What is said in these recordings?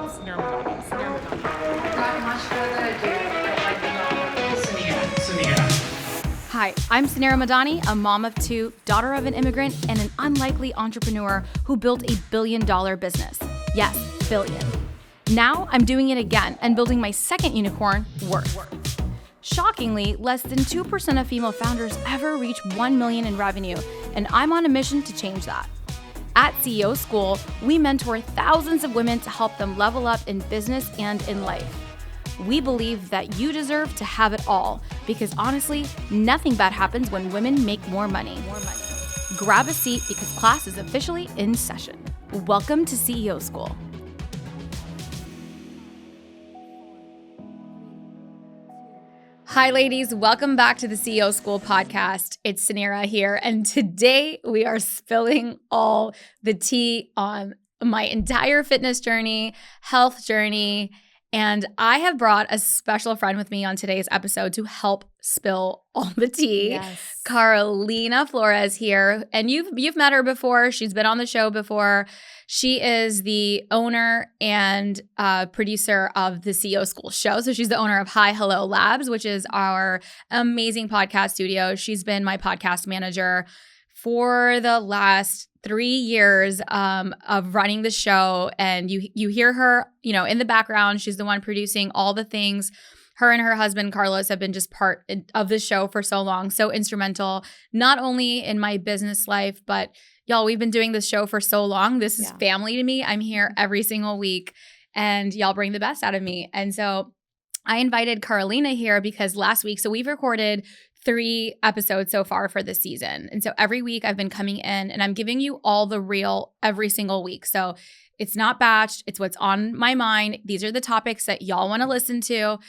Suneera Madhani. Suneera Madhani. Without much further ado, I'd like to welcome Suneera. Hi, I'm Suneera Madhani, a mom of two, daughter of an immigrant, and an unlikely entrepreneur who built a billion-dollar business. Yes, billion. Now I'm doing it again and building my second unicorn, Worth. Shockingly, less than 2% of female founders ever reach 1 million in revenue, and I'm on a mission to change that. At CEO School, we mentor thousands of women to help them level up in business and in life. We believe that you deserve to have it all because honestly, nothing bad happens when women make more money. Grab a seat because class is officially in session. Welcome to CEO School. Hi, ladies. Welcome back to the CEO School podcast. It's Suneera here, and today we are spilling all the tea on my entire fitness journey, health journey, and I have brought a special friend with me on today's episode to help spill all the tea. Yes. Carolina Flores here, and you've met her before. She's been on the show before. She is the owner and producer of the CEO School show. So she's the owner of Hi Hello Labs, which is our amazing podcast studio. She's been my podcast manager for the last 3 years of running the show. And you hear her, in the background. She's the one producing all the things. Her and her husband, Carlos, have been just part of the show for so long. So instrumental, not only in my business life, but y'all, we've been doing this show for so long. This is family to me. I'm here every single week and y'all bring the best out of me. And so I invited Carolina here because last week, so we've recorded 3 episodes so far for this season. And so every week I've been coming in and I'm giving you all the real every single week. So it's not batched. It's what's on my mind. These are the topics that y'all want to listen to.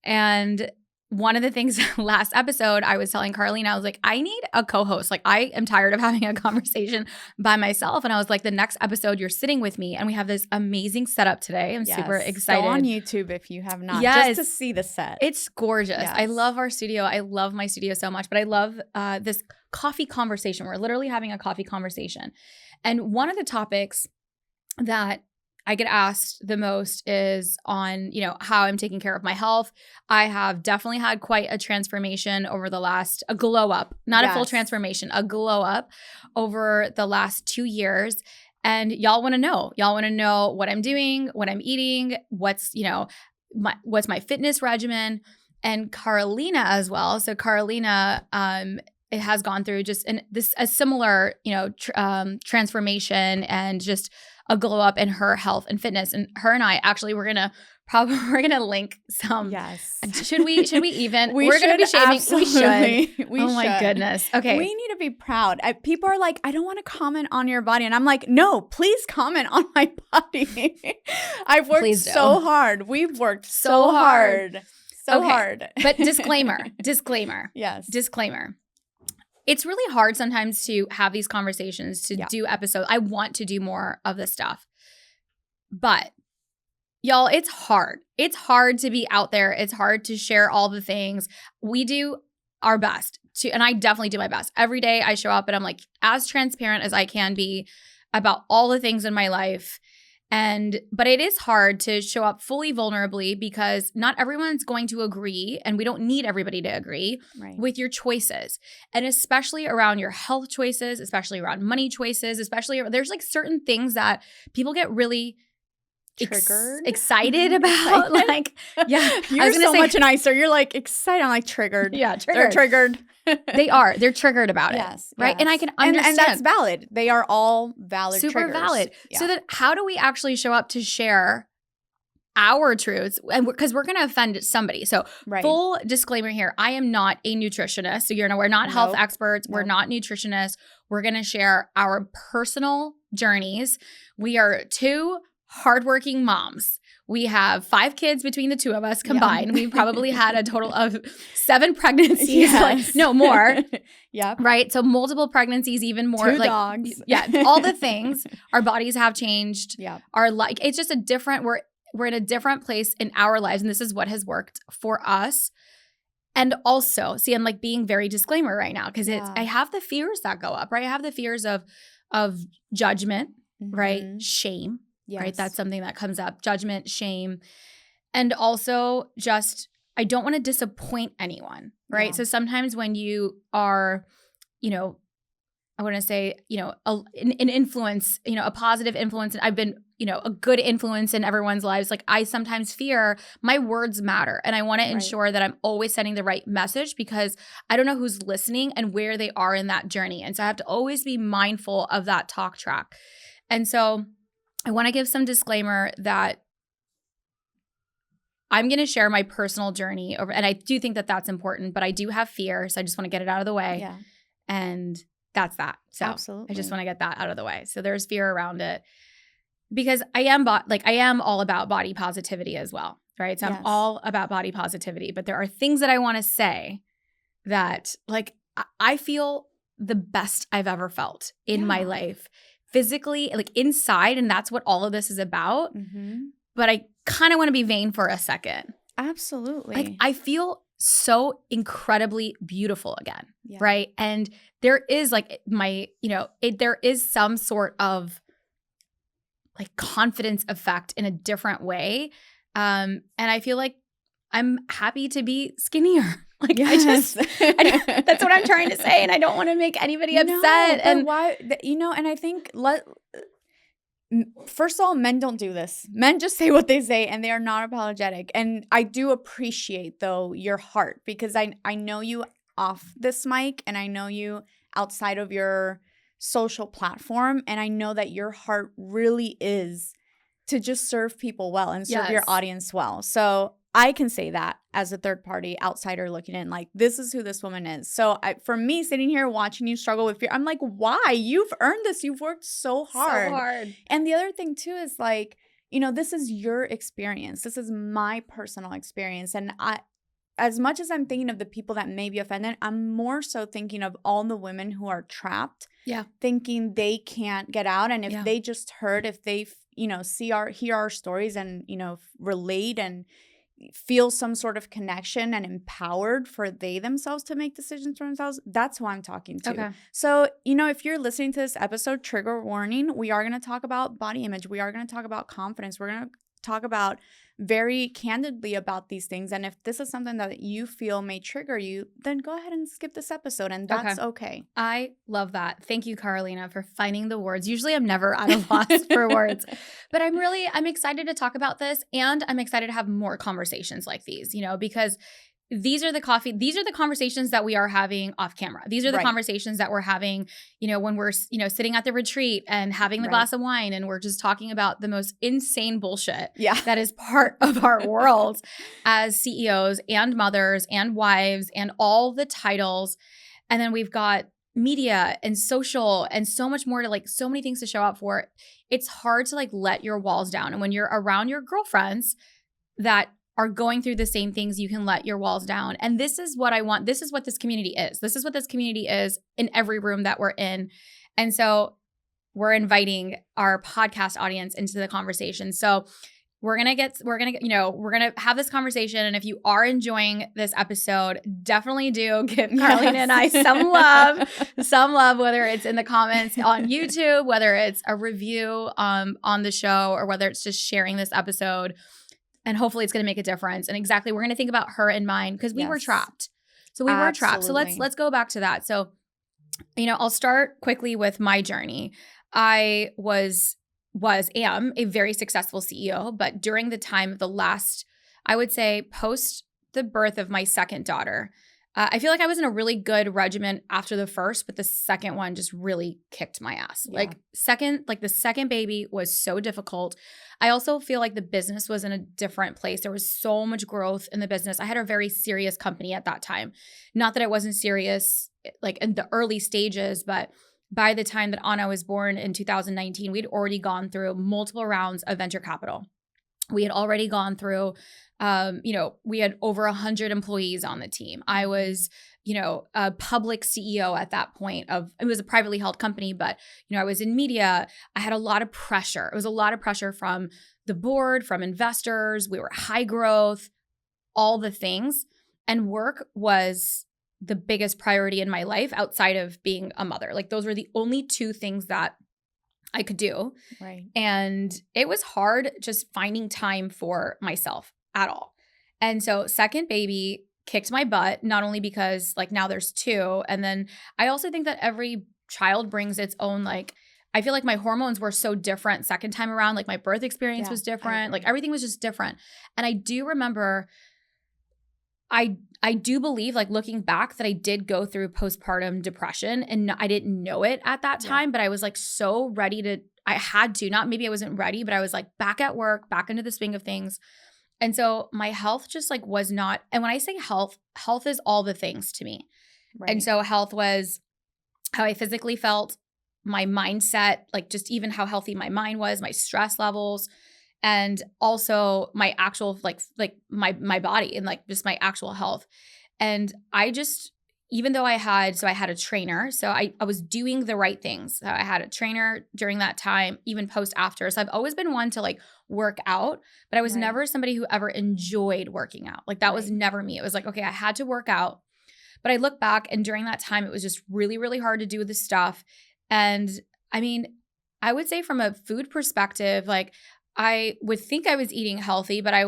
And one of the things last episode, I was telling Carolina, I was like, I need a co-host. Like, I am tired of having a conversation by myself. And I was like, the next episode, you're sitting with me. And we have this amazing setup today. I'm super excited. Go on YouTube if you have not, Yes. just to see the set. It's gorgeous. Yes. I love our studio. I love my studio so much. But I love this coffee conversation. We're literally having a coffee conversation. And one of the topics that I get asked the most is on, how I'm taking care of my health. I have definitely had quite a transformation over a glow up, not a full transformation, a glow up over the last 2 years. And y'all want to know. Y'all want to know what I'm doing, what I'm eating, what's my fitness regimen, and Carolina as well. So Carolina, it has gone through just a similar, transformation and just a glow up in her health and fitness. And her and I actually we're gonna link some. Yes. Should we even? We're gonna be shaming. Absolutely. We should. My goodness. Okay. We need to be proud. People are like, I don't want to comment on your body. And I'm like, no, please comment on my body. I've worked so hard. We've worked so hard. So hard. But disclaimer. Yes. Disclaimer. It's really hard sometimes to have these conversations, to do episodes. I want to do more of this stuff. But y'all, it's hard. It's hard to be out there. It's hard to share all the things. We do our best and I definitely do my best. Every day I show up and I'm like as transparent as I can be about all the things in my life. But it is hard to show up fully vulnerably because not everyone's going to agree, and we don't need everybody to agree with your choices. And especially around your health choices, especially around money choices, there's like certain things that people get really excited about. Like, you're so much nicer. You're like excited. I'm like triggered. Yeah, They're triggered. They're triggered about it. Yes. Right. And I can understand. And that's valid. They are all valid Super triggers. valid. Yeah. So that how do we actually show up to share our truths? And because we're going to offend somebody. So full disclaimer here, I am not a nutritionist. So we're not health experts. We're not nutritionists. We're going to share our personal journeys. We are 2 hardworking moms. We have 5 kids between the 2 of us combined. Yeah. We've probably had a total of 7 pregnancies. Yes. No, more. Yeah. Right? So multiple pregnancies, even more. 2 dogs. Yeah. All the things. Our bodies have changed. Yeah. It's just we're in a different place in our lives. And this is what has worked for us. And also, see, I'm like being very disclaimer right now because I have the fears that go up, right? I have the fears of judgment, right? Shame. right? That's something that comes up. Judgment, shame, and also just I don't want to disappoint anyone, right? Yeah. So sometimes when you are, I want to say, an influence, a positive influence, and I've been, a good influence in everyone's lives. Like I sometimes fear my words matter, and I want to ensure that I'm always sending the right message because I don't know who's listening and where they are in that journey. And so I have to always be mindful of that talk track. And so I want to give some disclaimer that I'm going to share my personal journey over, and I do think that that's important, but I do have fear. So I just want to get it out of the way. Yeah. And that's that. So Absolutely. I just want to get that out of the way. So there's fear around it because I am all about body positivity as well. Right. So I'm all about body positivity, but there are things that I want to say that like I feel the best I've ever felt in my life physically, like inside. And that's what all of this is about. Mm-hmm. But I kind of want to be vain for a second. Absolutely. Like I feel so incredibly beautiful again, right? And there is like there is some sort of like confidence effect in a different way. And I feel like I'm happy to be skinnier. Like that's what I'm trying to say. And I don't want to make anybody upset. And why, and I think first of all, men don't do this. Men just say what they say and they are not apologetic. And I do appreciate, though, your heart because I know you off this mic and I know you outside of your social platform. And I know that your heart really is to just serve people well and serve your audience well. So I can say that as a third party outsider looking in, like, this is who this woman is. So for me, sitting here watching you struggle with fear, I'm like, why? You've earned this. You've worked so hard. So hard. And the other thing too is like, this is your experience. This is my personal experience. And as much as I'm thinking of the people that may be offended, I'm more so thinking of all the women who are trapped, thinking they can't get out. And if they just heard, if they, hear our stories and, relate and feel some sort of connection and empowered for they themselves to make decisions for themselves, that's who I'm talking to. Okay. So, if you're listening to this episode, trigger warning, we are going to talk about body image. We are going to talk about confidence. We're going to talk about very candidly about these things. And if this is something that you feel may trigger you, then go ahead and skip this episode, and that's okay. I love that. Thank you, Carolina, for finding the words. Usually I'm never at a loss for words, but I'm excited to talk about this, and I'm excited to have more conversations like these, because these are the conversations that we are having off camera. These are the conversations that we're having, when we're, sitting at the retreat and having the glass of wine and we're just talking about the most insane bullshit that is part of our world as CEOs and mothers and wives and all the titles. And then we've got media and social and so much more to like, so many things to show up for. It's hard to like let your walls down. And when you're around your girlfriends that are going through the same things, you can let your walls down. And this is what I want. This is what this community is. This is what this community is in every room that we're in. And so we're inviting our podcast audience into the conversation. So we're going to have this conversation. And if you are enjoying this episode, definitely do give Carolina and I some love, whether it's in the comments on YouTube, whether it's a review on the show, or whether it's just sharing this episode. And hopefully it's going to make a difference. And exactly, we're going to think about her in mind because we were trapped. So we were trapped. So let's go back to that. So, I'll start quickly with my journey. I am a very successful CEO, but during the time of the last, I would say post the birth of my second daughter, I feel like I was in a really good regimen after the first, but the second one just really kicked my ass. Yeah. The second baby was so difficult. I also feel like the business was in a different place. There was so much growth in the business. I had a very serious company at that time. Not that I wasn't serious like in the early stages, but by the time that Anna was born in 2019, we'd already gone through multiple rounds of venture capital. We had already gone through, we had over 100 employees on the team. I was, a public CEO at that point it was a privately held company, but, I was in media. I had a lot of pressure. It was a lot of pressure from the board, from investors. We were high growth, all the things. And work was the biggest priority in my life outside of being a mother. Like those were the only two things that I could do. Right. And it was hard just finding time for myself at all. And so second baby kicked my butt, not only because like now there's two. And then I also think that every child brings its own, like, I feel like my hormones were so different second time around. Like my birth experience was different. Like everything was just different. And I do remember, I do believe, like looking back, that I did go through postpartum depression, and I didn't know it at that time, but I was like so ready to, I had to, not maybe I wasn't ready, but I was like back at work, back into the swing of things. And so my health just like was not, and when I say health is all the things to me. Right. And so health was how I physically felt, my mindset, like just even how healthy my mind was, my stress levels, and also my actual like my body and like just my actual health. And I just, even though I had a trainer, so I was doing the right things. So I had a trainer during that time, even post after. So I've always been one to like work out, but I was never somebody who ever enjoyed working out. Like that was never me. It was like, okay, I had to work out. But I look back, and during that time, it was just really, really hard to do this stuff. And I mean, I would say from a food perspective, like I would think I was eating healthy, but I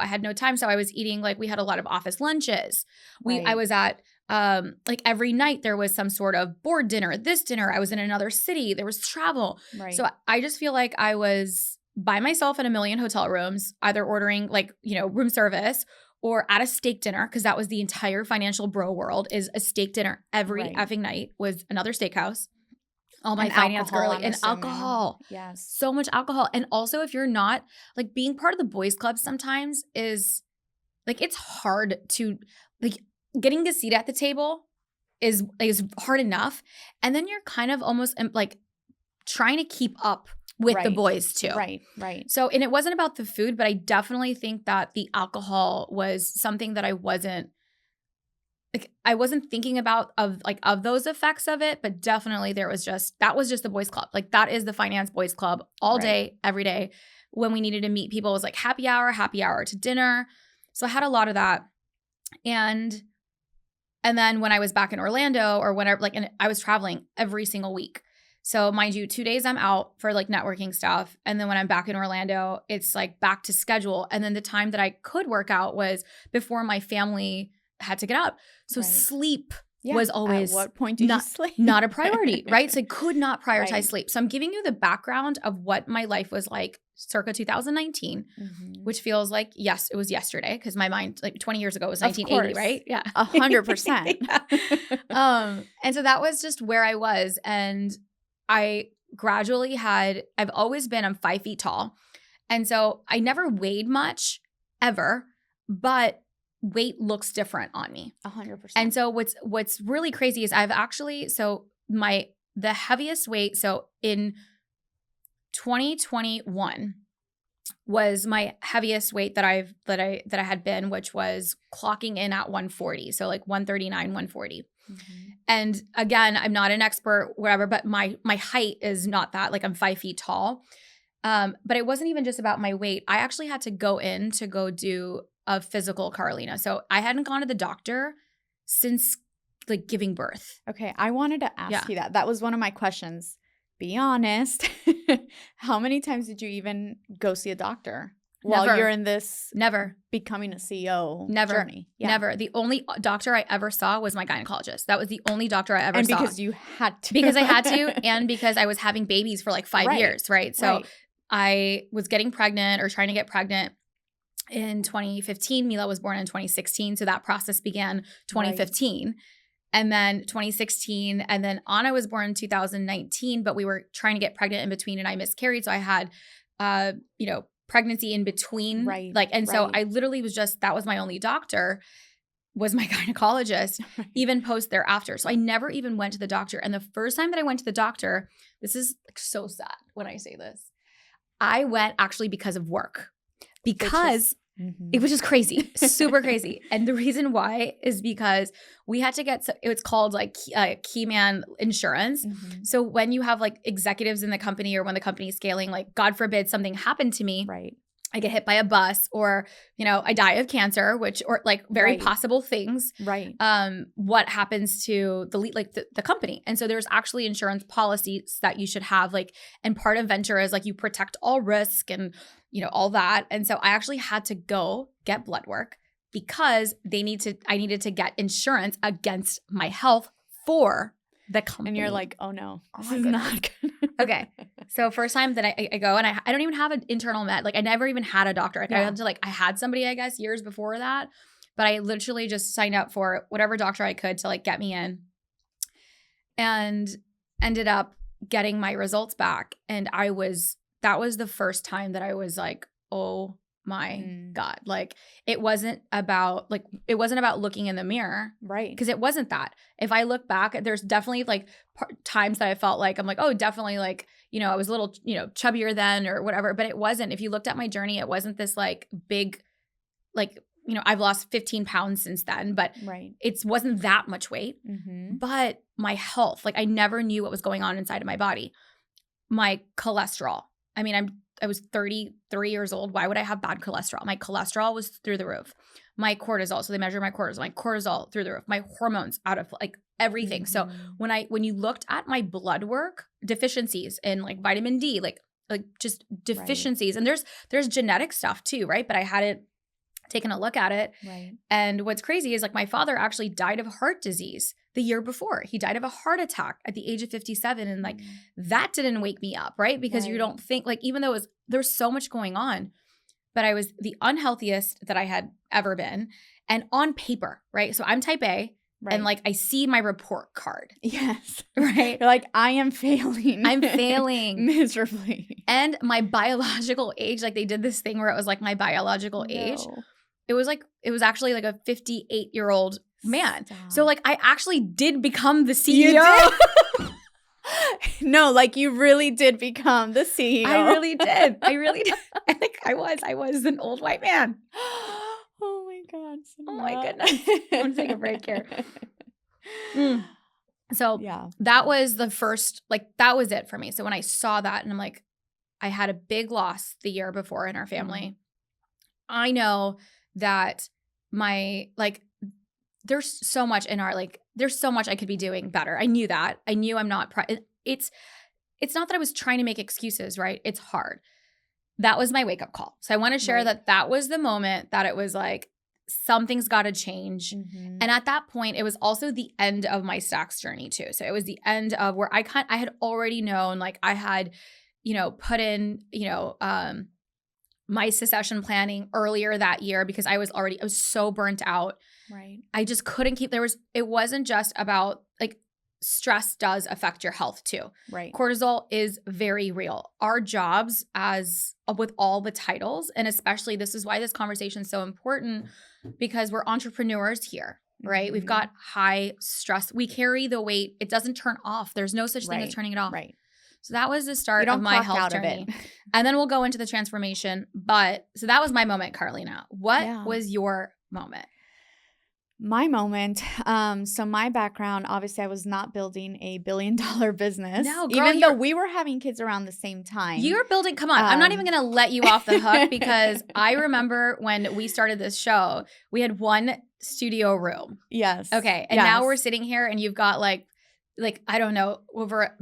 had no time. So I was eating, like we had a lot of office lunches. I was at, like every night there was some sort of board dinner, this dinner. I was in another city. There was travel. Right. So I just feel like I was by myself in a million hotel rooms, either ordering like, room service or at a steak dinner, because that was the entire financial bro world, is a steak dinner every effing night was another steakhouse. All my finance girly and alcohol. Yes. So much alcohol. And also, if you're not, like, being part of the boys club sometimes is like, it's hard to, like, getting a seat at the table is hard enough. And then you're kind of almost like trying to keep up with the boys too. Right. So, and it wasn't about the food, but I definitely think that the alcohol was something that I wasn't thinking about of those effects of it, but definitely that was just the boys club. Like that is the finance boys club all day, every day. When we needed to meet people, it was like happy hour to dinner. So I had a lot of that. And then when I was back in Orlando or whenever, like, and I was traveling every single week. So mind you, 2 days I'm out for like networking stuff. And then when I'm back in Orlando, it's like back to schedule. And then the time that I could work out was before my family had to get up. So sleep was always, at what point do you sleep? Not a priority, right? So I could not prioritize sleep. So I'm giving you the background of what my life was like circa 2019, which feels like, yes, it was yesterday, because my mind, like 20 years ago, was 1980, right? Yeah. 100%. And so that was just where I was. And I gradually I'm 5 feet tall. And so I never weighed much ever, but weight looks different on me. 100%. And so what's really crazy is I've actually, the heaviest weight, so in 2021 was my heaviest weight that I had been, which was clocking in at 140. So like 139, 140. And again, I'm not an expert, whatever, but my height is not that, like I'm 5 feet tall. But it wasn't even just about my weight. I actually had to go do a physical, Carolina. So I hadn't gone to the doctor since like giving birth. Okay. I wanted to ask you that. That was one of my questions. Be honest. How many times did you even go see a doctor while you're in this becoming a CEO journey? Never. The only doctor I ever saw was my gynecologist. That was the only doctor I ever saw. And because you had to. Because I had to, and because I was having babies for like 5 years, right? So I was getting pregnant or trying to get pregnant in 2015. Mila was born in 2016. So that process began 2015. And then 2016, and then Anna was born in 2019, but we were trying to get pregnant in between, and I miscarried. So I had, pregnancy in between. So I literally was that was my only doctor, was my gynecologist, even post thereafter. So I never even went to the doctor. And the first time that I went to the doctor, this is like so sad when I say this, I went actually because of work, because it was just crazy, super crazy. And the reason why is because we had to get, it's called like key man insurance. So when you have like executives in the company, or when the company is scaling, like God forbid something happened to me, I get hit by a bus, or, I die of cancer, or like very possible things. Right. What happens to the company? And so there's actually insurance policies that you should have, and part of venture is you protect all risk and, all that. And so I actually had to go get blood work because I needed to get insurance against my health for the company. And you're like, oh no, this is not good. Okay. So first time that I go, and I don't even have an internal med. I never even had a doctor. I had somebody, I guess, years before that, but I literally just signed up for whatever doctor I could to get me in, and ended up getting my results back. And that was the first time that I was like, oh my God. It wasn't about looking in the mirror. Right. Because it wasn't that. If I look back, there's definitely times that I felt I'm like, oh, definitely I was a little, chubbier then or whatever, but it wasn't. If you looked at my journey, it wasn't this big, I've lost 15 pounds since then, but it wasn't that much weight. Mm-hmm. But my health, I never knew what was going on inside of my body. My cholesterol. I mean, I was 33 years old. Why would I have bad cholesterol? My cholesterol was through the roof. My cortisol. So they measure my cortisol through the roof. My hormones out of everything. Mm-hmm. So when you looked at my blood work, deficiencies in vitamin D, just deficiencies, and there's genetic stuff too, right? But I hadn't taken a look at it. Right. And what's crazy is my father actually died of heart disease the year before. He died of a heart attack at the age of 57. And that didn't wake me up, right? Because you don't think even though there's so much going on, but I was the unhealthiest that I had ever been. And on paper, right? So I'm type A. Right. And I see my report card. Yes. Right. You're like, I am failing. I'm failing. Miserably. And my biological age, they did this thing where it was my biological age. It was actually a 58-year-old man. Stop. So I actually did become the CEO. You did? No, you really did become the CEO. I really did. I was an old white man. Oh my God. Oh my goodness. I'm going to take a break here. So that was the first, that was it for me. So when I saw that and I'm like, I had a big loss the year before in our family. I know that there's so much in our, there's so much I could be doing better. I knew that. I knew I'm not, it's not that I was trying to make excuses, right? It's hard. That was my wake up call. So I want to share that was the moment that it was something's got to change. Mm-hmm. And at that point, it was also the end of my stacks journey too. So it was the end of where I had already known, I had, put in, my succession planning earlier that year because I was so burnt out. Right. I just couldn't keep, it wasn't just about stress does affect your health too. Right. Cortisol is very real. Our jobs with all the titles, and especially this is why this conversation is so important because we're entrepreneurs here, right? Mm-hmm. We've got high stress. We carry the weight. It doesn't turn off. There's no such thing as turning it off. Right. So that was the start of my health journey. And then we'll go into the transformation. So that was my moment, Carlina. What was your moment? My moment. So my background, obviously I was not building a $1 billion business. No, girl, even though we were having kids around the same time. You're building, come on. I'm not even going to let you off the hook because I remember when we started this show, we had one studio room. Yes. Okay. And now we're sitting here and you've got I don't know, over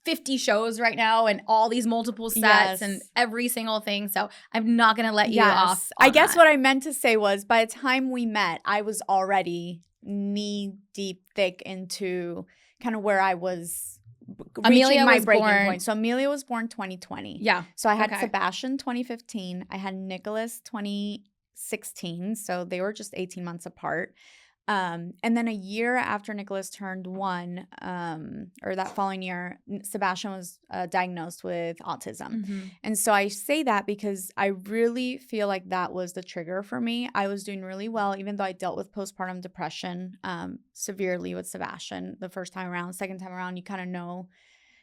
50 shows right now and all these multiple sets and every single thing. So I'm not going to let you off. I guess what I meant to say was by the time we met, I was already knee deep thick into kind of where I was reaching my breaking point. So Amelia was born 2020. Yeah. So I had Sebastian 2015. I had Nicholas 2016. So they were just 18 months apart. And then a year after Nicholas turned 1, or that following year, Sebastian was diagnosed with autism. Mm-hmm. And so I say that because I really feel like that was the trigger for me. I was doing really well, even though I dealt with postpartum depression severely with Sebastian the first time around. Second time around, you kind of know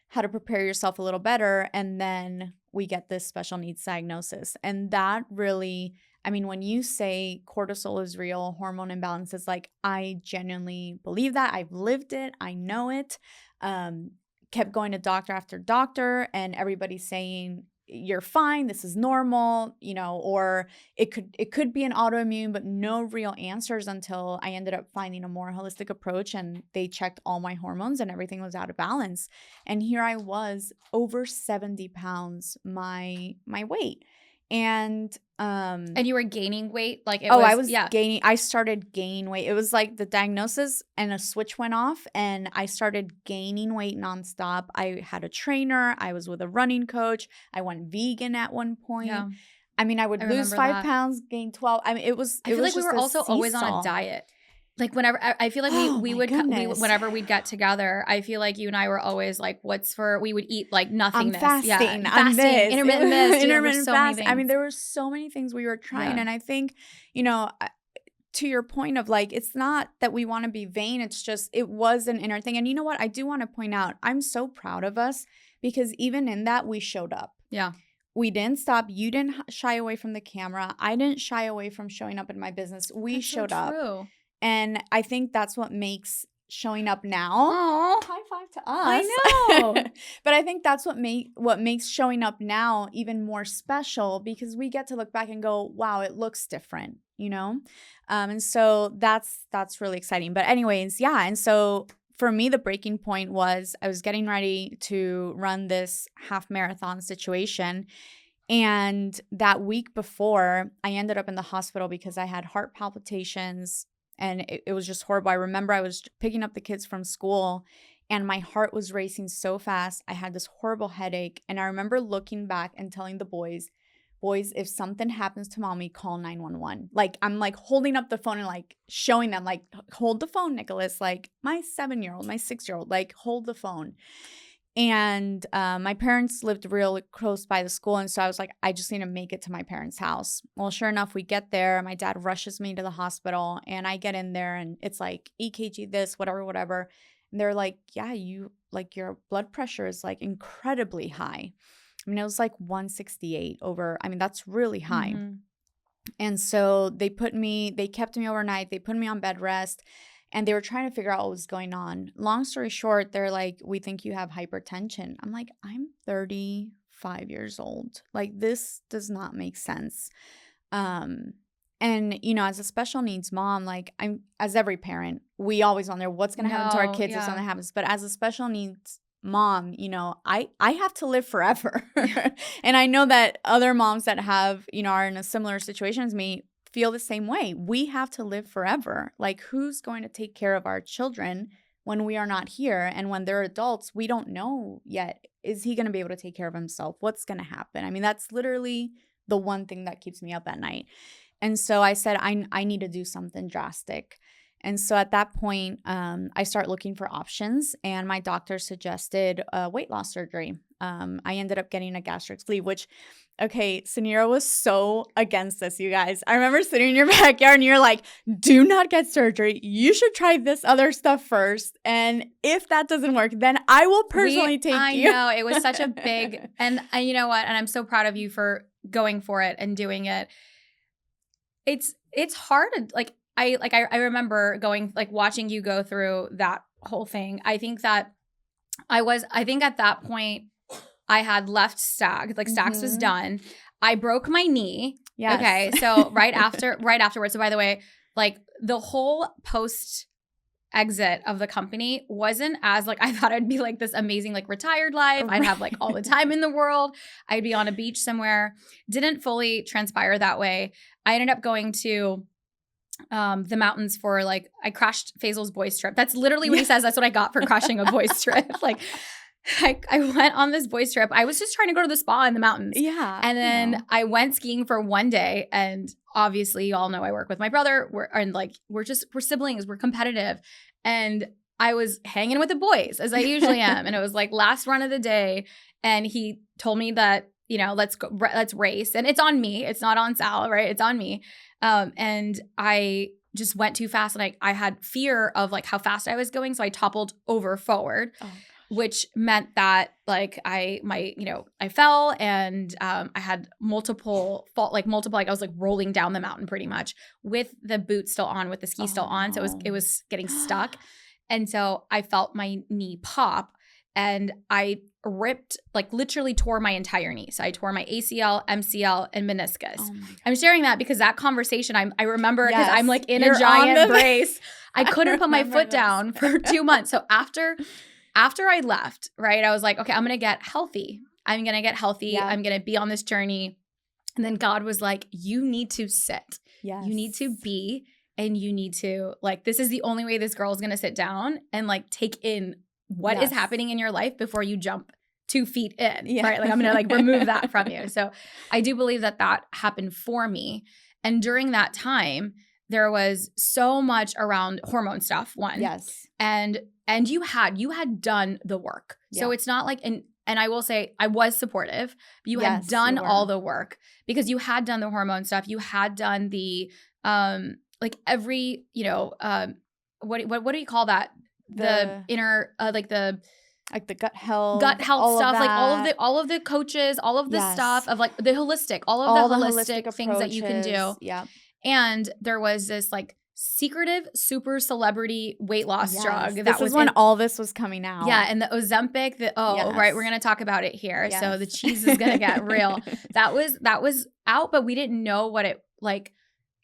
how to prepare yourself a little better. And then we get this special needs diagnosis. And that really... I mean, when you say cortisol is real, hormone imbalances, I genuinely believe that. I've lived it. I know it. Kept going to doctor after doctor and everybody saying you're fine, this is normal, you know, or it could be an autoimmune, but no real answers until I ended up finding a more holistic approach, and they checked all my hormones and everything was out of balance. And here I was, over 70 pounds my weight. And you were gaining weight? Like I was gaining. I started gaining weight. It was like the diagnosis and a switch went off and I started gaining weight nonstop. I had a trainer. I was with a running coach. I went vegan at one point. Yeah. I mean, I would lose 5 pounds, gain 12. I mean, I feel like we were also always on a diet. Like whenever I feel like whenever we'd get together, I feel like you and I were always like, we would eat like nothingness. I'm fasting. Yeah, I'm this. Intermittent this. Intermittent fasting. I mean, there were so many things we were trying. And I think, you know, to your point of like, it's not that we want to be vain. It's just, it was an inner thing. And you know what? I do want to point out, I'm so proud of us because even in that, we showed up. Yeah. We didn't stop. You didn't shy away from the camera. I didn't shy away from showing up in my business. We showed up. True. And I think that's what makes showing up now. Oh, high five to us. I know. But I think that's what makes showing up now even more special because we get to look back and go, wow, it looks different, you know? And so that's really exciting. But anyways, yeah. And so for me, the breaking point was I was getting ready to run this half marathon situation. And that week before, I ended up in the hospital because I had heart palpitations. And it was just horrible. I remember I was picking up the kids from school and my heart was racing so fast. I had this horrible headache. And I remember looking back and telling the boys, if something happens to mommy, call 911. Like, I'm like holding up the phone and like showing them, like, hold the phone, Nicholas. Like, my 7-year-old, my 6-year-old, like, hold the phone. And my parents lived real close by the school. And so I was like, I just need to make it to my parents' house. Well, sure enough, we get there. My dad rushes me to the hospital and I get in there and it's like EKG this, whatever. And they're like, yeah, your blood pressure is like incredibly high. I mean, it was like 168 over. I mean, that's really high. Mm-hmm. And so they kept me overnight. They put me on bed rest. And they were trying to figure out what was going on. Long story short, they're like, we think you have hypertension. I'm like, I'm 35 years old. Like, this does not make sense. And, you know, as a special needs mom, like as every parent, we always wonder what's going to happen to our kids if something happens. But as a special needs mom, you know, I have to live forever. And I know that other moms that have, you know, are in a similar situation as me feel the same way. We have to live forever. Like, who's going to take care of our children when we are not here? And when they're adults, we don't know yet. Is he going to be able to take care of himself? What's going to happen? I mean, that's literally the one thing that keeps me up at night. And so I said, I need to do something drastic. And so at that point, I start looking for options, and my doctor suggested weight loss surgery. I ended up getting a gastric sleeve, which, okay, Suneera was so against this, you guys. I remember sitting in your backyard and you're like, do not get surgery. You should try this other stuff first. And if that doesn't work, then I will personally take you. I know. It was such a big, and you know what? And I'm so proud of you for going for it and doing it. It's hard. Like, I remember going, like, watching you go through that whole thing. I think at that point I had left Stag, like Stags was done. I broke my knee. Yes. Okay. So right afterwards. So by the way, like, the whole post exit of the company wasn't as, like, I thought I'd be like this amazing, like, retired life. I'd have like all the time in the world. I'd be on a beach somewhere. Didn't fully transpire that way. I ended up going to the mountains for, like, I crashed Faisal's boys trip. That's literally what he says. That's what I got for crashing a boys trip. Like, I went on this boys trip. I was just trying to go to the spa in the mountains. Yeah. And then I went skiing for one day. And obviously, you all know I work with my brother. We're siblings. We're competitive. And I was hanging with the boys, as I usually am. And it was like last run of the day. And he told me that, you know, let's race. And it's on me. It's not on Sal, right? It's on me. And I just went too fast. And I had fear of, like, how fast I was going. So I toppled over forward. Oh. Which meant that, like, I fell and I had multiple, I was like rolling down the mountain pretty much with the boot still on, with the ski still on. So it was getting stuck. And so I felt my knee pop and I ripped, like literally tore my entire knee. So I tore my ACL, MCL, and meniscus. Oh my God. I'm sharing that because that conversation, I remember because Yes. I'm like in You're a giant on the- brace. I couldn't put my remember foot this. down for 2 months. So after I left, right, I was like, okay, I'm going to get healthy. I'm going to get healthy. Yeah. I'm going to be on this journey. And then God was like, you need to sit. Yes. You need to be, and you need to, like, this is the only way this girl is going to sit down and like take in what is Yes. happening in your life before you jump 2 feet in, Yeah. right? Like I'm going to like remove that from you. So I do believe that happened for me. And during that time, there was so much around hormone stuff, one. Yes. And you had done the work. So Yeah. it's not like, and I will say I was supportive, but you had Yes, done you were. all the work because you had done the hormone stuff. You had done the, like every, what do you call that? The inner, like the gut health stuff, like that. all of the coaches, all of the Yes. stuff of like the holistic, all of the holistic things that you can do. approaches. Yeah. And there was this like secretive super celebrity weight loss Yes. drug This that was is when in, all this was coming out. yeah, and the Ozempic, Yes. right, we're gonna talk about it here. Yes. So the cheese is gonna get real. That was out, but we didn't know what it like,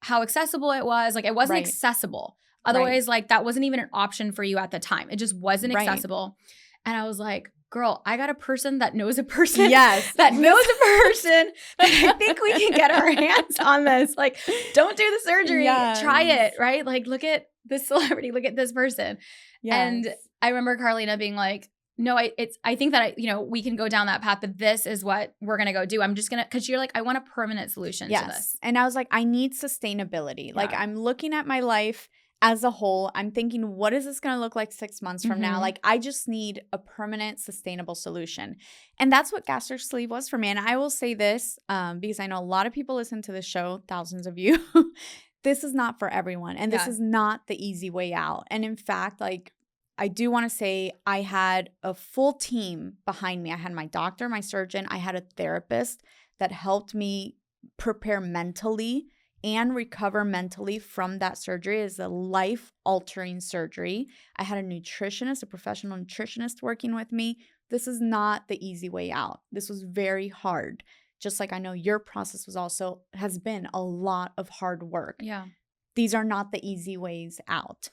how accessible it was. Like it wasn't Right. accessible. Otherwise, like that wasn't even an option for you at the time. It just wasn't Right. accessible. And I was like, girl, I got a person that knows a person Yes. that knows a person that I think we can get our hands on this. Like, don't do the surgery. Yes. Try it, right? Like, look at this celebrity, look at this person. Yes. And I remember Carlina being like, no, I think that we can go down that path, but this is what we're going to go do. I'm just going to, cause you're like, I want a permanent solution to this. And I was like, I need sustainability. Like Yeah. I'm looking at my life as a whole. I'm thinking, what is this going to look like 6 months from now? Mhm. Like I just need a permanent, sustainable solution. And that's what gastric sleeve was for me. And I will say this, because I know a lot of people listen to this show, thousands of you. This is not for everyone. And this Yeah. is not the easy way out. And in fact, like, I do want to say I had a full team behind me. I had my doctor, my surgeon. I had a therapist that helped me prepare mentally and recover mentally from that surgery. It's a life-altering surgery. I had a nutritionist, a professional nutritionist working with me. This is not the easy way out. This was very hard. Just like I know your process has been a lot of hard work. Yeah. These are not the easy ways out.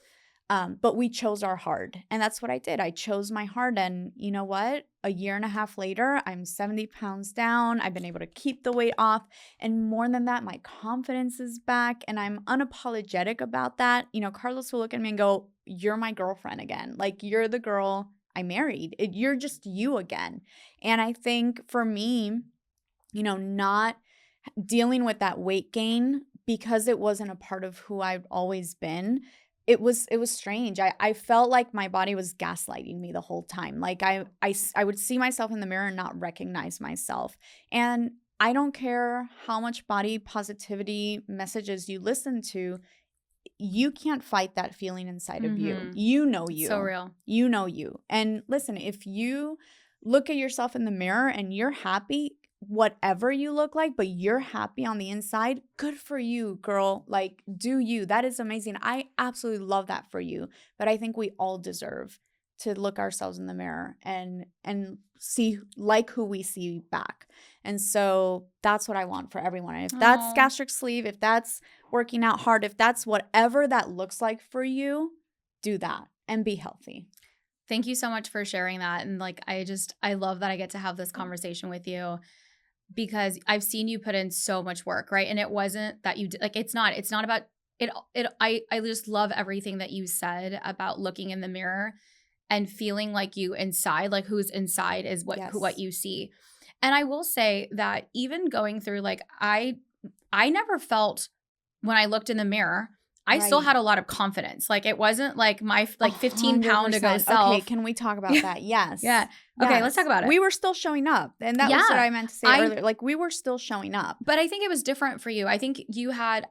But we chose our hard. And that's what I did. I chose my hard. And you know what? A year and a half later, I'm 70 pounds down. I've been able to keep the weight off. And more than that, my confidence is back. And I'm unapologetic about that. Carlos will look at me and go, you're my girlfriend again. Like, you're the girl I married. You're just you again. And I think for me, not dealing with that weight gain because it wasn't a part of who I've always been. It was strange. I felt like my body was gaslighting me the whole time. Like I would see myself in the mirror and not recognize myself. And I don't care how much body positivity messages you listen to, you can't fight that feeling inside of you. You know you. So real. You know you. And listen, if you look at yourself in the mirror and you're happy, whatever you look like, but you're happy on the inside, good for you, girl. Like, do you. That is amazing. I absolutely love that for you. But I think we all deserve to look ourselves in the mirror and see like who we see back. And so that's what I want for everyone. And if that's gastric sleeve, if that's working out hard, if that's whatever that looks like for you, do that and be healthy. Thank you so much for sharing that. And like, I love that I get to have this conversation with you, because I've seen you put in so much work, right? And it wasn't that you did, like, it's not about it. I just love everything that you said about looking in the mirror and feeling like you inside, like who's inside is what you see. And I will say that even going through, like, I never felt when I looked in the mirror, I still had a lot of confidence. Like, it wasn't like my 15-pound ago self. Okay, can we talk about that? Yes. Yeah. Okay, let's talk about it. We were still showing up. And that was what I meant to say earlier. Like, we were still showing up. But I think it was different for you. I think you had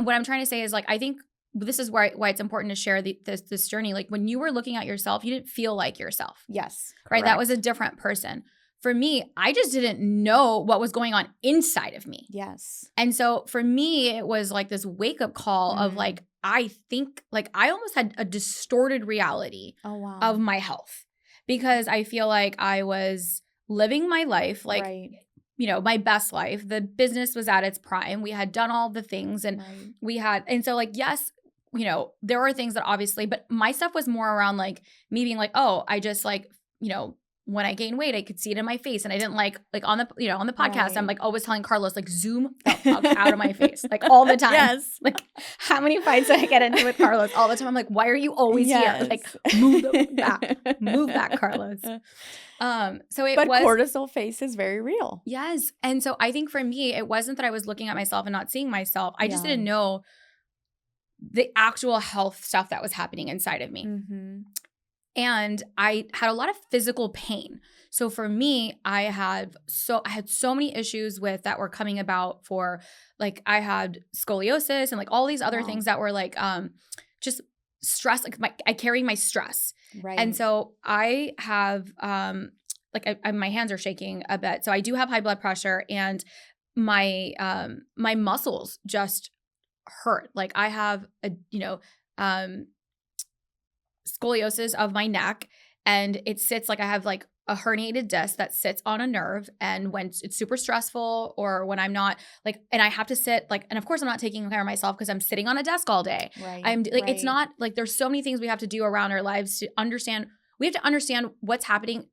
what I'm trying to say is, like, I think this is why it's important to share this journey. Like, when you were looking at yourself, you didn't feel like yourself. Yes. Right? That was a different person. For me, I just didn't know what was going on inside of me. Yes. And so for me, it was like this wake-up call of, like, I think, like, I almost had a distorted reality of my health, because I feel like I was living my life, like, Right. you know, my best life. The business was at its prime. We had done all the things and and so like, yes, you know, there were things that obviously, but my stuff was more around like me being like, oh, I just like, you know, when I gained weight, I could see it in my face. And I didn't like on the, you know, on the podcast, I'm like always telling Carlos, like, zoom the fuck out of my face, like all the time. Yes. Like how many fights I get into with Carlos all the time. I'm like, why are you always here? Like move back, Carlos. So it but was cortisol face is very real. Yes. And so I think for me, it wasn't that I was looking at myself and not seeing myself. I just didn't know the actual health stuff that was happening inside of me. Mm-hmm. And I had a lot of physical pain. So for me, I had so many issues with that were coming about for like I had scoliosis and like all these other things that were like just stress. Like I carry my stress. Right. And so I have my hands are shaking a bit. So I do have high blood pressure and my my muscles just hurt. Like I have a, you know, scoliosis of my neck, and it sits like I have like a herniated disc that sits on a nerve, and when it's super stressful or when I'm not like, and I have to sit like, and of course I'm not taking care of myself because I'm sitting on a desk all day. Right. I'm like, it's not like there's so many things we have to do around our lives to understand. We have to understand what's happening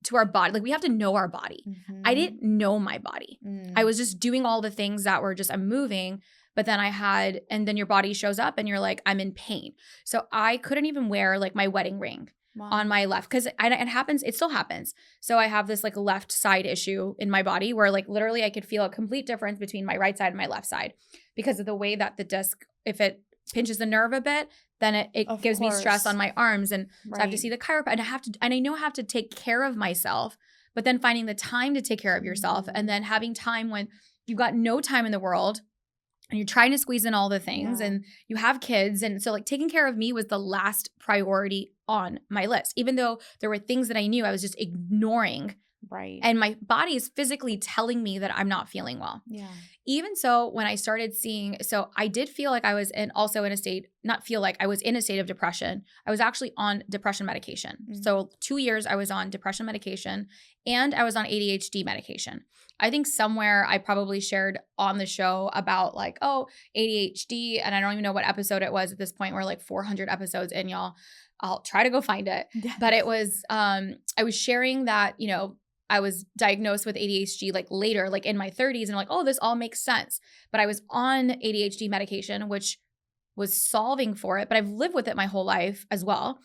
to our body. Like we have to know our body. Mm-hmm. I didn't know my body. I was just doing all the things that were just, I'm moving. But then and then your body shows up and you're like, I'm in pain. So I couldn't even wear like my wedding ring on my left because it still happens. So I have this like left side issue in my body where like literally I could feel a complete difference between my right side and my left side because of the way that the disc, if it pinches the nerve a bit, then it gives me stress on my arms. And so I have to see the chiropractor and I know I have to take care of myself, but then finding the time to take care of yourself and then having time when you've got no time in the world and you're trying to squeeze in all the things and you have kids. And so like taking care of me was the last priority on my list, even though there were things that I knew I was just ignoring. Right. And my body is physically telling me that I'm not feeling well. Yeah. Even so, when I started seeing, so I did feel like I was I was in a state of depression. I was actually on depression medication. Mm-hmm. So 2 years I was on depression medication and I was on ADHD medication. I think somewhere I probably shared on the show about like, oh, ADHD. And I don't even know what episode it was at this point. We're like 400 episodes in, y'all. I'll try to go find it. Yes. But it was, I was sharing that, you know, I was diagnosed with ADHD like later, like in my 30s, and like, oh, this all makes sense. But I was on ADHD medication, which was solving for it, but I've lived with it my whole life as well.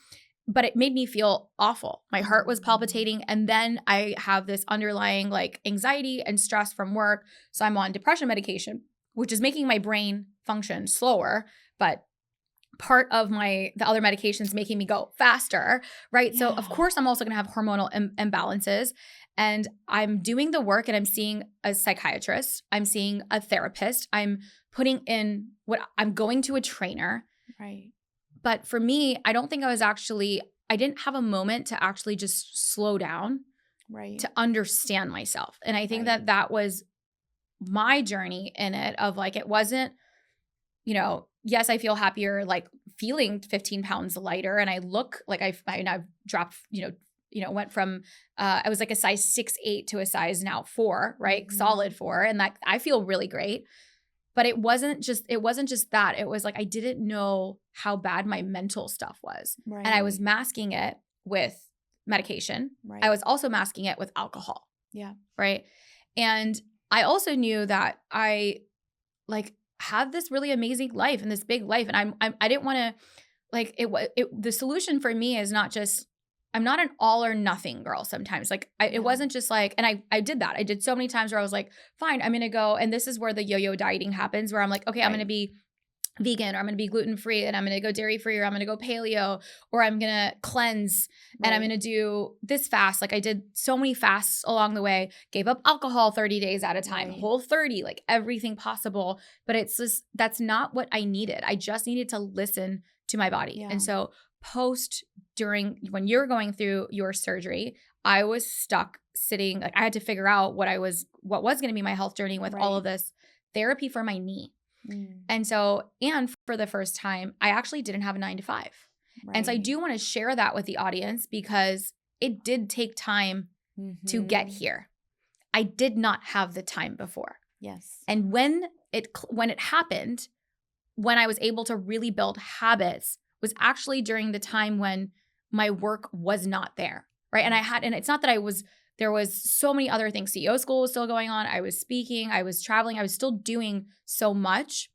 But it made me feel awful. My heart was palpitating. And then I have this underlying like anxiety and stress from work. So I'm on depression medication, which is making my brain function slower, but part of the other medications making me go faster, right? Yeah. So of course I'm also going to have hormonal imbalances, and I'm doing the work and I'm seeing a psychiatrist. I'm seeing a therapist. I'm putting in I'm going to a trainer. Right. But for me, I don't think I didn't have a moment to actually just slow down, right, to understand myself. And I think that was my journey in it of like, it wasn't, you know, yes, I feel happier, like feeling 15 pounds lighter. And I look like I've dropped, went from, I was like a size 6'8" to a size now 4, right? Mm-hmm. Solid 4. And that I feel really great. But it wasn't just that. It was like, I didn't know how bad my mental stuff was. Right. And I was masking it with medication. Right. I was also masking it with alcohol. Yeah. Right. And I also knew that I like had this really amazing life and this big life. And I didn't want to like the solution for me is not just, I'm not an all or nothing girl sometimes. Like it wasn't just like, and I did that. I did so many times where I was like, fine, I'm going to go. And this is where the yo-yo dieting happens, where I'm like, okay, I'm going to be vegan, or I'm going to be gluten-free, and I'm going to go dairy-free, or I'm going to go paleo, or I'm going to cleanse, and I'm going to do this fast. Like I did so many fasts along the way, gave up alcohol 30 days at a time, whole 30, like everything possible. But it's just, that's not what I needed. I just needed to listen to my body. Yeah. And so when you're going through your surgery, I was stuck sitting, like I had to figure out what was going to be my health journey with all of this therapy for my knee. Mm. And so, and for the first time, I actually didn't have a 9 to 5. Right. And so I do want to share that with the audience, because it did take time to get here. I did not have the time before. Yes. And when it happened, when I was able to really build habits, was actually during the time when my work was not there, right? And it's not that there was so many other things. CEO school was still going on. I was speaking, I was traveling, I was still doing so much,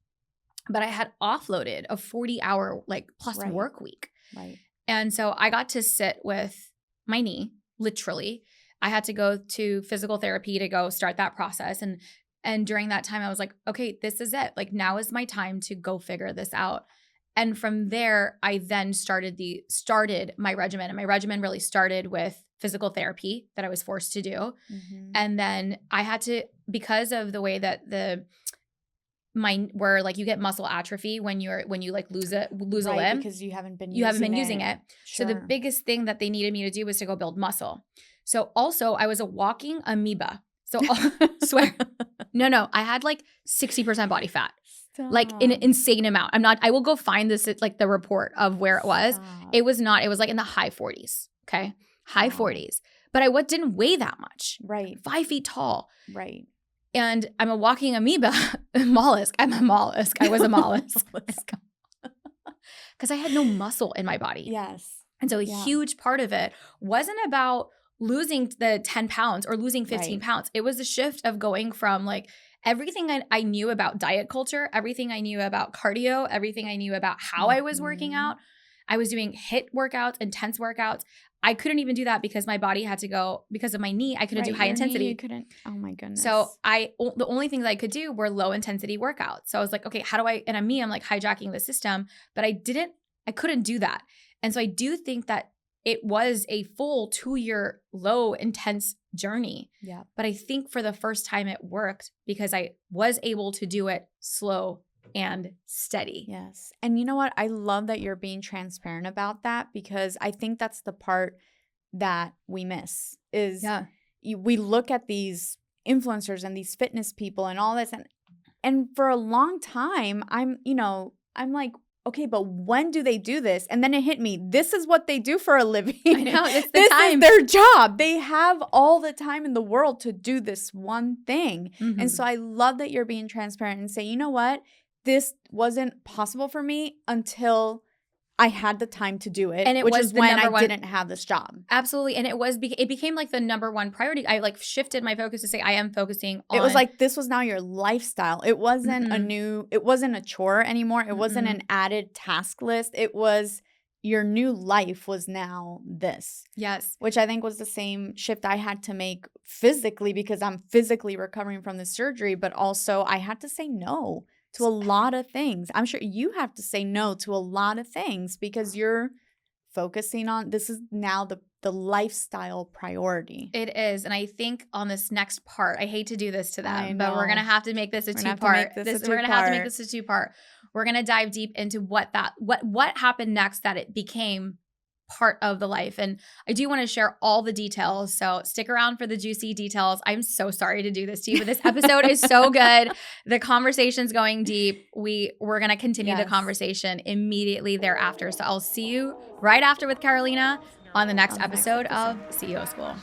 but I had offloaded a 40-hour plus work week. Right. And so I got to sit with my knee, literally. I had to go to physical therapy to go start that process. And during that time, I was like, okay, this is it. Like, now is my time to go figure this out. And from there, I then started my regimen. And my regimen really started with physical therapy that I was forced to do. And then I had to, because of the way that where you get muscle atrophy when you lose a limb because you haven't been using it. Sure. So the biggest thing that they needed me to do was to go build muscle. So also I was a walking amoeba. So swear. No, I had 60% body fat. Stop. An insane amount. I will go find this the report of where it was. Stop. It was in the high 40s. Okay. High 40s. But I didn't weigh that much. Right. 5 feet tall. Right. And I'm a walking amoeba. Mollusk. I'm a mollusk. I was a mollusk. Because I had no muscle in my body. Yes. And so a huge part of it wasn't about losing the 10 pounds or losing 15 pounds. It was a shift of going from everything I knew about diet culture, everything I knew about cardio, everything I knew about how I was working out. I was doing HIIT workouts, intense workouts. I couldn't even do that because my body had to go, because of my knee, I couldn't do high intensity. You couldn't. Oh my goodness. So the only things I could do were low intensity workouts. So I was like, okay, how do and I'm hijacking the system, but I couldn't do that. And so I do think that it was a full 2-year low intense journey. Yeah. But I think for the first time it worked because I was able to do it slow and steady. Yes. And you know what? I love that you're being transparent about that, because I think that's the part that we miss is we look at these influencers and these fitness people and all this. And for a long time, I'm like, okay, but when do they do this? And then it hit me. This is what they do for a living. I know. It's the this time. Is their job. They have all the time in the world to do this one thing. And so I love that you're being transparent and say, you know what? This wasn't possible for me until I had the time to do it, and which is when I didn't have this job. Absolutely. And it became the number one priority. I shifted my focus to say I am focusing on. It was this was now your lifestyle. It wasn't it wasn't a chore anymore. It wasn't an added task list. It was your new life was now this. Yes. Which I think was the same shift I had to make physically, because I'm physically recovering from the surgery, but also I had to say no to a lot of things. I'm sure you have to say no to a lot of things because you're focusing on this is now the lifestyle priority. It is. And I think on this next part, I hate to do this to them, but we're going to have to make this a two-part. We're going to have to make this a two-part. We're going to dive deep into what happened next that it became part of the life. And I do want to share all the details. So stick around for the juicy details. I'm so sorry to do this to you, but this episode is so good. The conversation's going deep. We're going to continue the conversation immediately thereafter. So I'll see you right after with Carolina on the next episode of CEO School.